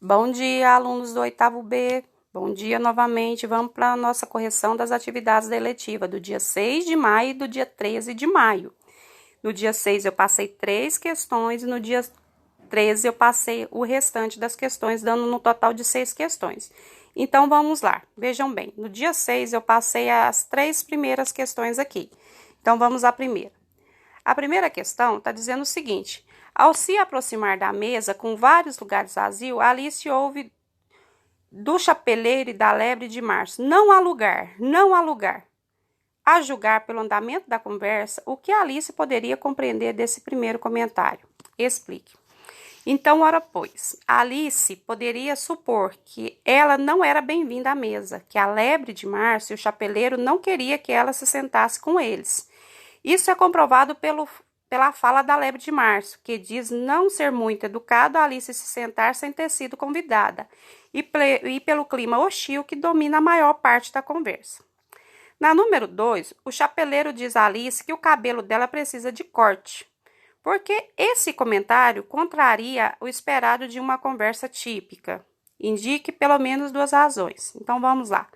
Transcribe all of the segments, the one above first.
Bom dia, alunos do oitavo B. Bom dia novamente. Vamos para a nossa correção das atividades da eletiva do dia 6 de maio e do dia 13 de maio. No dia 6 eu passei 3 questões e no dia 13 eu passei o restante das questões, dando no total de 6 questões. Então, vamos lá. Vejam bem, no dia 6 eu passei as 3 primeiras questões aqui. Então, vamos à primeira. A primeira questão está dizendo o seguinte: ao se aproximar da mesa com vários lugares vazios, Alice ouve do chapeleiro e da lebre de março: não há lugar, não há lugar. A julgar pelo andamento da conversa, o que Alice poderia compreender desse primeiro comentário? Explique. Então, ora pois, Alice poderia supor que ela não era bem-vinda à mesa, que a lebre de março e o chapeleiro não queria que ela se sentasse com eles. Isso é comprovado pela fala da lebre de março, que diz não ser muito educado a Alice se sentar sem ter sido convidada, e pelo clima hostil que domina a maior parte da conversa. Na número 2, o chapeleiro diz a Alice que o cabelo dela precisa de corte, porque esse comentário contraria o esperado de uma conversa típica. Indique pelo menos 2 razões. Então, vamos lá.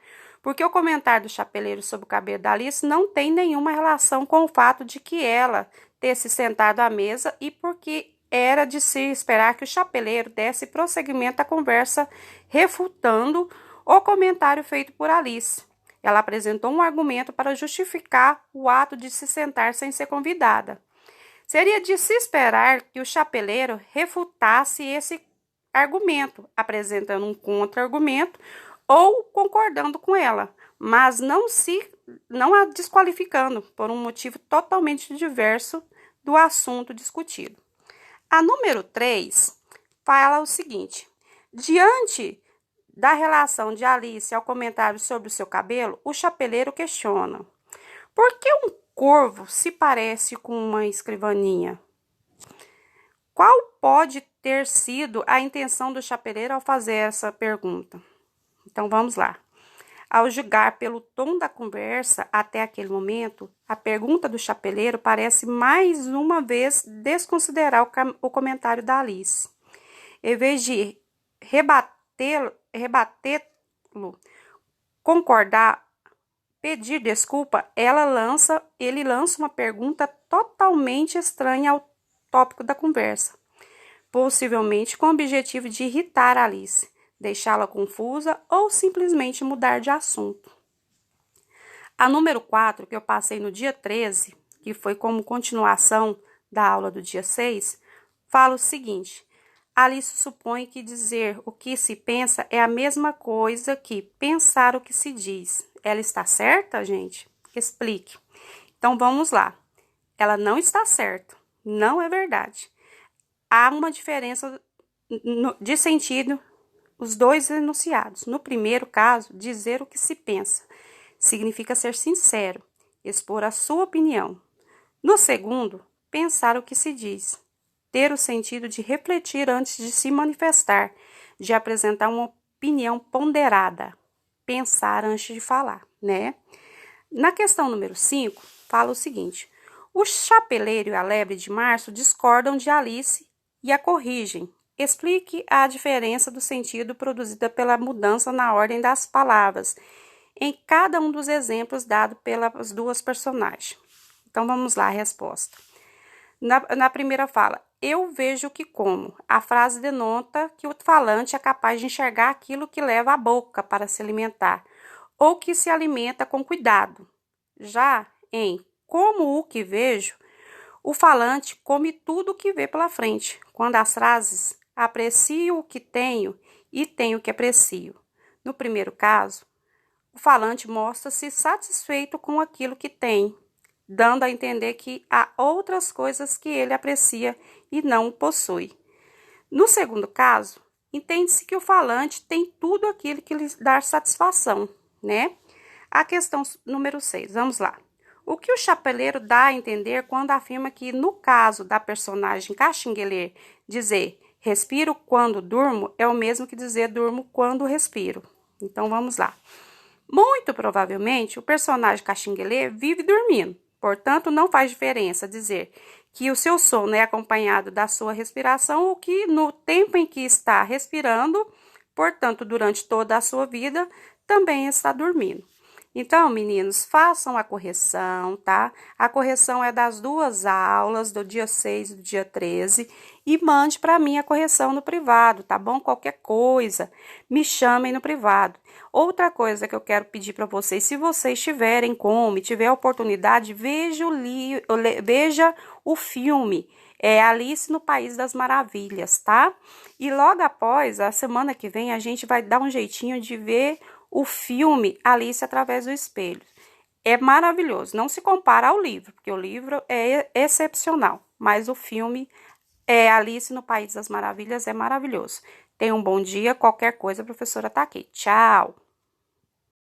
Porque o comentário do chapeleiro sobre o cabelo da Alice não tem nenhuma relação com o fato de que ela ter se sentado à mesa e porque era de se esperar que o chapeleiro desse prosseguimento à conversa, refutando o comentário feito por Alice. Ela apresentou um argumento para justificar o ato de se sentar sem ser convidada. Seria de se esperar que o chapeleiro refutasse esse argumento, apresentando um contra-argumento ou concordando com ela, mas não a desqualificando por um motivo totalmente diverso do assunto discutido. A número 3 fala o seguinte: diante da relação de Alice ao comentário sobre o seu cabelo, o chapeleiro questiona: por que um corvo se parece com uma escrivaninha? Qual pode ter sido a intenção do chapeleiro ao fazer essa pergunta? Então, vamos lá. Ao julgar pelo tom da conversa até aquele momento, a pergunta do chapeleiro parece mais uma vez desconsiderar o comentário da Alice. Em vez de rebatê-lo, concordar, pedir desculpa, ele lança uma pergunta totalmente estranha ao tópico da conversa, possivelmente com o objetivo de irritar Alice, deixá-la confusa ou simplesmente mudar de assunto. A número 4, que eu passei no dia 13, que foi como continuação da aula do dia 6, fala o seguinte: Alice supõe que dizer o que se pensa é a mesma coisa que pensar o que se diz. Ela está certa, gente? Explique. Então, vamos lá. Ela não está certa. Não é verdade. Há uma diferença de sentido os dois enunciados. No primeiro caso, dizer o que se pensa significa ser sincero, expor a sua opinião. No segundo, pensar o que se diz, ter o sentido de refletir antes de se manifestar, de apresentar uma opinião ponderada, pensar antes de falar, né? Na questão número 5, fala o seguinte: o chapeleiro e a lebre de março discordam de Alice e a corrigem. Explique a diferença do sentido produzida pela mudança na ordem das palavras em cada um dos exemplos dados pelas duas personagens. Então, vamos lá a resposta. Na primeira fala, eu vejo que como. A frase denota que o falante é capaz de enxergar aquilo que leva à boca para se alimentar, ou que se alimenta com cuidado. Já em como o que vejo, o falante come tudo o que vê pela frente, quando as frases aprecio o que tenho e tenho o que aprecio. No primeiro caso, o falante mostra-se satisfeito com aquilo que tem, dando a entender que há outras coisas que ele aprecia e não possui. No segundo caso, entende-se que o falante tem tudo aquilo que lhe dá satisfação, né? A questão número 6, vamos lá. O que o chapeleiro dá a entender quando afirma que, no caso da personagem Caxinguelê, dizer respiro quando durmo é o mesmo que dizer durmo quando respiro? Então, vamos lá. Muito provavelmente, o personagem Caxinguelê vive dormindo. Portanto, não faz diferença dizer que o seu sono é acompanhado da sua respiração, ou que no tempo em que está respirando, portanto, durante toda a sua vida, também está dormindo. Então, meninos, façam a correção, tá? A correção é das 2 aulas, do dia 6 e do dia 13, e mande para mim a correção no privado, tá bom? Qualquer coisa, me chamem no privado. Outra coisa que eu quero pedir para vocês, se vocês tiverem como, tiver a oportunidade, veja o filme, Alice no País das Maravilhas, tá? E logo após, a semana que vem, a gente vai dar um jeitinho de ver o filme Alice através do espelho. É maravilhoso, não se compara ao livro, porque o livro é excepcional, mas o filme Alice no País das Maravilhas é maravilhoso. Tenha um bom dia, qualquer coisa, a professora tá aqui. Tchau!